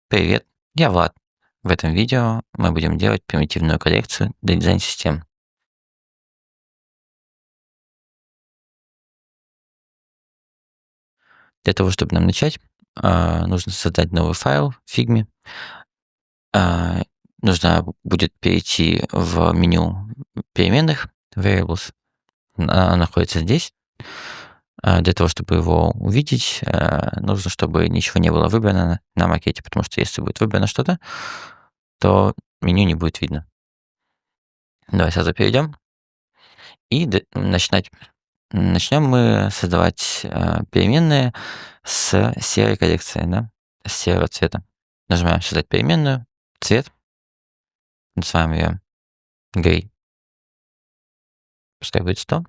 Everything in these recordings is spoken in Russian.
Привет, я Влад. В этом видео мы будем делать примитивную коллекцию для дизайн-систем. Для того, чтобы нам начать, нужно создать новый файл в Figma. А, Нужно будет перейти в меню переменных Variables. Она находится здесь. Для того, чтобы его увидеть, нужно, чтобы ничего не было выбрано на макете, потому что если будет выбрано что-то, то меню не будет видно. Давай сразу перейдем и начнем мы создавать переменные с серой коллекцией, да, с серого цвета. Нажимаем «Создать переменную», цвет, называем ее gray, пускай будет 100.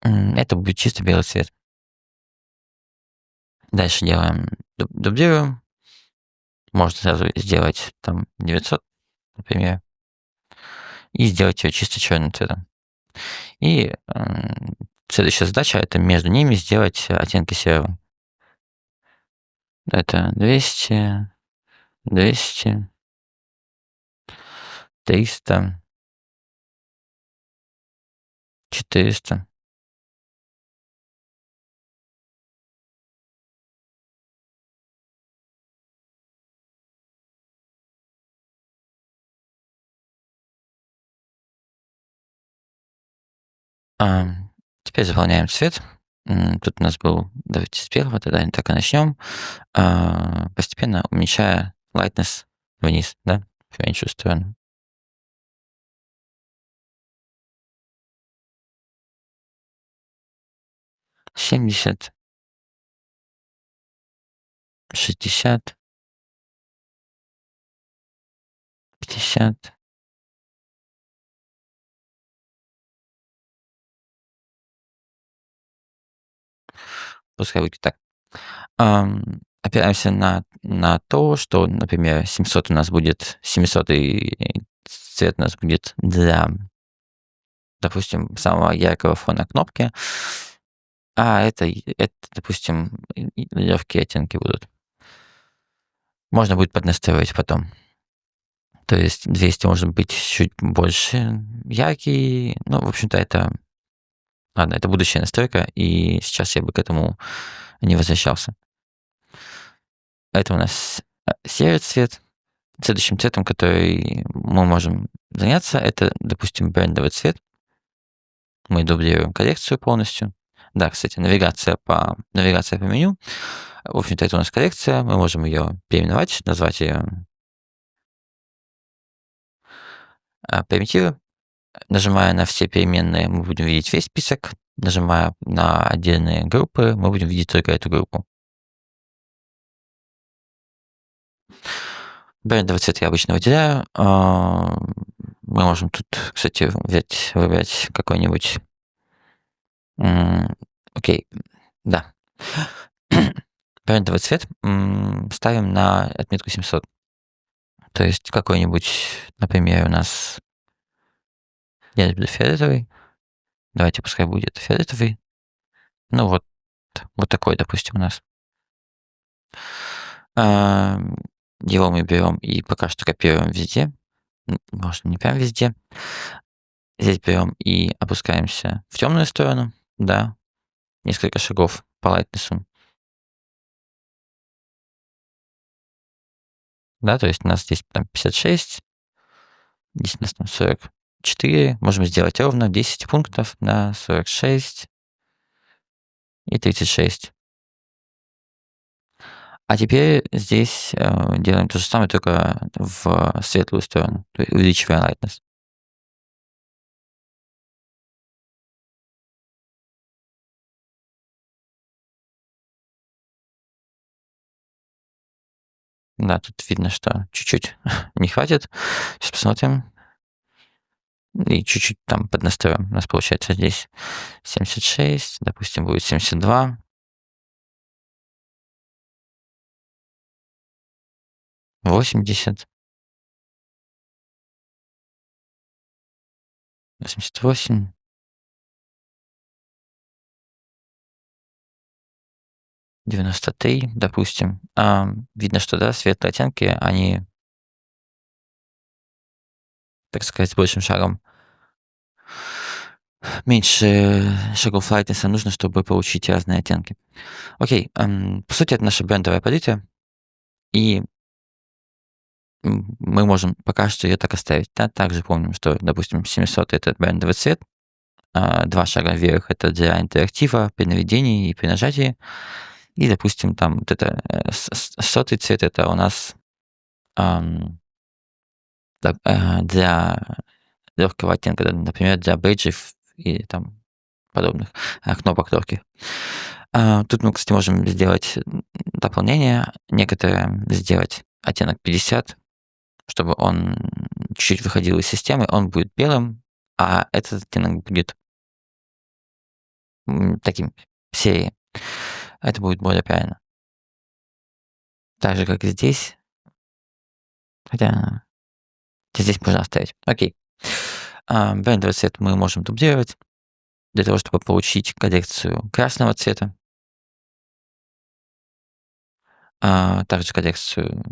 Это будет чисто белый цвет. Дальше делаем, дублируем. Можно сразу сделать там 900, например, и сделать ее чисто черным цветом. И следующая задача — это между ними сделать оттенки серого. Это 200, 200, 300, 400. Теперь заполняем цвет. Тут у нас был, давайте с первого, тогда так и начнем. Постепенно уменьшая lightness вниз, да, в меньшую сторону. 70, 60, 50. Пускай будет так. Опираемся на то, что, например, 700 у нас будет, 700 цвет у нас будет для, допустим, самого яркого фона кнопки, а это, допустим, легкие оттенки будут. Можно будет поднастроить потом. То есть 200 может быть чуть больше яркий. Ну, в общем-то, это будущая настройка, и сейчас я бы к этому не возвращался. Это у нас серый цвет. Следующим цветом, который мы можем заняться, это, допустим, брендовый цвет. Мы дублируем коллекцию полностью. Да, кстати, навигация по меню. В общем-то, это у нас коллекция. Мы можем ее переименовать, назвать ее примитивы. Нажимая на все переменные, мы будем видеть весь список. Нажимая на отдельные группы, мы будем видеть только эту группу. Брендовый цвет я обычно выделяю. Мы можем тут, кстати, выбрать какой-нибудь. Окей, да. Брендовый цвет ставим на отметку 700. То есть какой-нибудь, например, у нас, я люблю фиолетовый. Давайте пускай будет фиолетовый. Ну вот такой, допустим, у нас. Его мы берем и пока что копируем везде. Может, не прям везде. Здесь берем и опускаемся в темную сторону. Да, несколько шагов по лайтнесу. Да, то есть у нас здесь там 56, здесь у нас там 44. Можем сделать ровно 10 пунктов на 46 и 36. А теперь здесь делаем то же самое, только в светлую сторону, то есть увеличивая lightness. Да, тут видно, что чуть-чуть не хватит. Сейчас посмотрим. И чуть-чуть там поднастроим. У нас получается здесь 76, допустим, будет 72. 80, 88, 93, допустим. Видно, что, да, светлые оттенки, они, так сказать, с большим шагом. Меньше шагов лайтнесса нужно, чтобы получить разные оттенки. Окей, по сути, это наша брендовая палитра, и мы можем пока что ее так оставить. Да? Также помним, что, допустим, 700 это брендовый цвет, 2 шага вверх это для интерактива при наведении и при нажатии. И, допустим, там вот это 100 цвет это у нас для легкого оттенка, да, например, для бейджев и там подобных кнопок легких. Тут мы, кстати, можем сделать дополнение некоторое, сделать оттенок 50, чтобы он чуть-чуть выходил из системы, он будет белым, а этот оттенок будет таким серии. Это будет более правильно. Так же, как и здесь, хотя здесь можно оставить. Окей. Брендовый цвет мы можем дублировать для того, чтобы получить коллекцию красного цвета, также коллекцию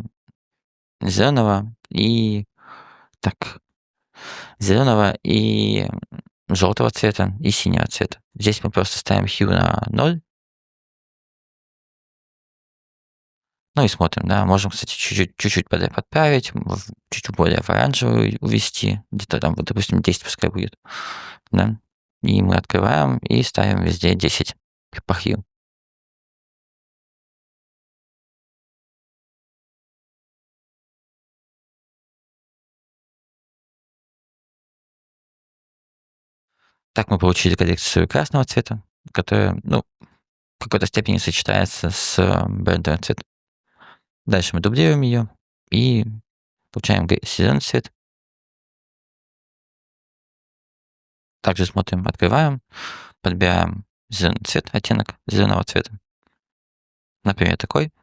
зеленого и так, зеленого и желтого цвета и синего цвета. Здесь мы просто ставим hue на 0. Ну и смотрим, да. Можем, кстати, чуть-чуть подправить, чуть-чуть более в оранжевый увести, где-то там, вот, допустим, 10 пускай будет, да. И мы открываем и ставим везде 10 по hue. Так мы получили коллекцию красного цвета, которая, ну, в какой-то степени сочетается с брендовым цветом. Дальше мы дублируем ее и получаем зеленый цвет. Также смотрим, открываем, подбираем зеленый цвет, оттенок зеленого цвета. Например, такой,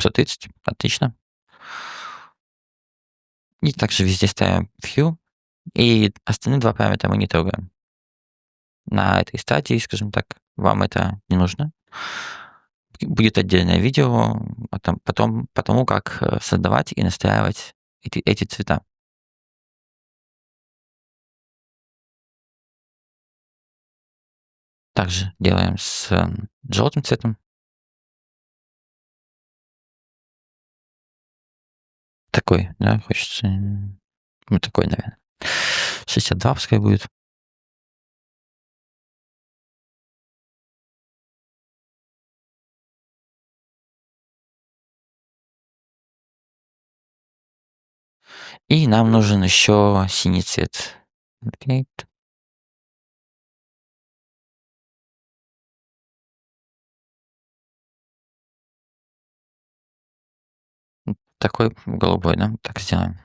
130, отлично. И также везде ставим hue, и остальные два параметра мы не трогаем. На этой стадии, скажем так, вам это не нужно. Будет отдельное видео потом по тому, как создавать и настраивать эти цвета. Также делаем с желтым цветом. Такой, да, хочется. Вот такой, наверное. 62 пускай будет. И нам нужен еще синий цвет. Окей. Такой голубой, да, так сделаем.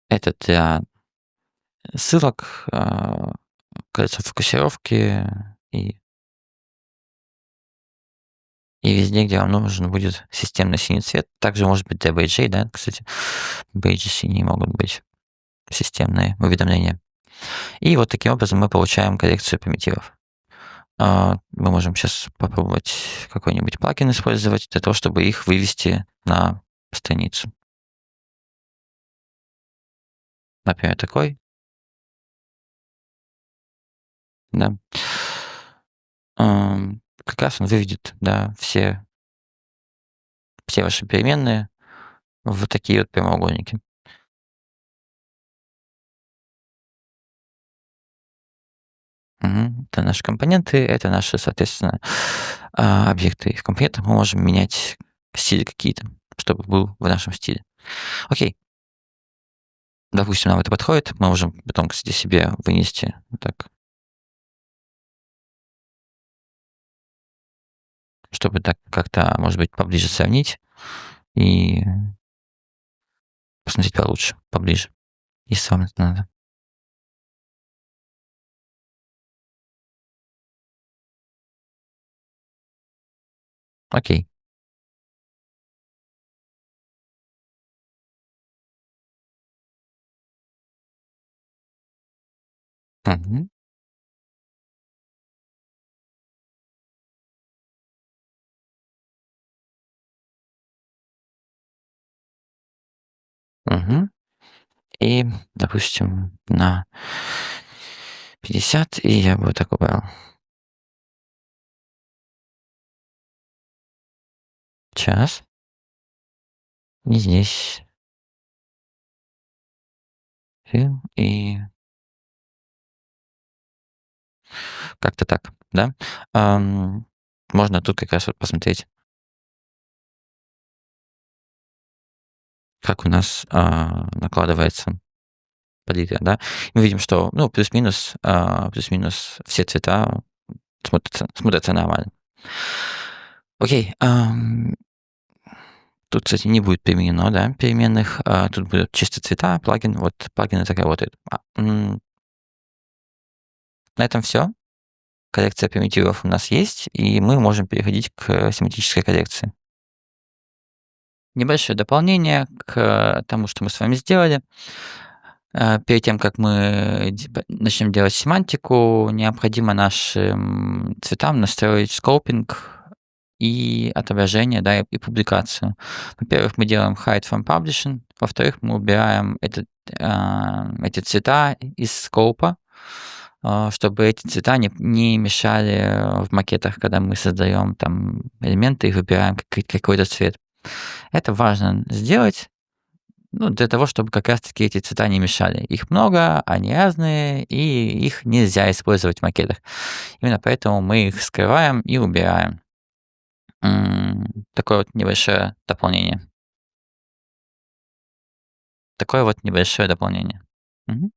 Это для ссылок, кольцо фокусировки и и везде, где вам нужен будет системный синий цвет. Также может быть для бейджей, да, кстати. Бейджи синие могут быть, системные уведомления. И вот таким образом мы получаем коллекцию примитивов. Мы можем сейчас попробовать какой-нибудь плагин использовать для того, чтобы их вывести на страницу. Например, такой. Да. Как раз он выведет, да, все ваши переменные в такие вот прямоугольники. Мгм. Это наши компоненты, это наши, соответственно, объекты. В компонентах мы можем менять стили какие-то, чтобы был в нашем стиле. Окей. Допустим, нам это подходит. Мы можем потом, кстати, себе вынести вот так, чтобы так как-то, может быть, поближе сравнить и посмотреть получше, поближе, если вам это надо. Окей. Мгм. Мгм. И, допустим, на 50, и я бы вот так убрал. Час. И здесь фильм, и как-то так, да? Ам, Можно тут как раз вот посмотреть, как у нас, накладывается палитра, да. Мы видим, что, ну, плюс-минус все цвета смотрятся нормально. Окей, тут, кстати, не будет применено, да, переменных, тут будут чисто цвета, плагин, вот плагины так работают. На этом все. Коллекция примитивов у нас есть, и мы можем переходить к семантической коррекции. Небольшое дополнение к тому, что мы с вами сделали. Перед тем, как мы начнем делать семантику, необходимо нашим цветам настроить скопинг и отображение, да, и публикацию. Во-первых, мы делаем hide from publishing, во-вторых, мы убираем эти цвета из скопа, чтобы эти цвета не мешали в макетах, когда мы создаем там элементы и выбираем какой-то цвет. Это важно сделать, ну, для того, чтобы как раз-таки эти цвета не мешали. Их много, они разные, и их нельзя использовать в макетах. Именно поэтому мы их скрываем и убираем. Такое вот небольшое дополнение. Такое вот небольшое дополнение. Мгм.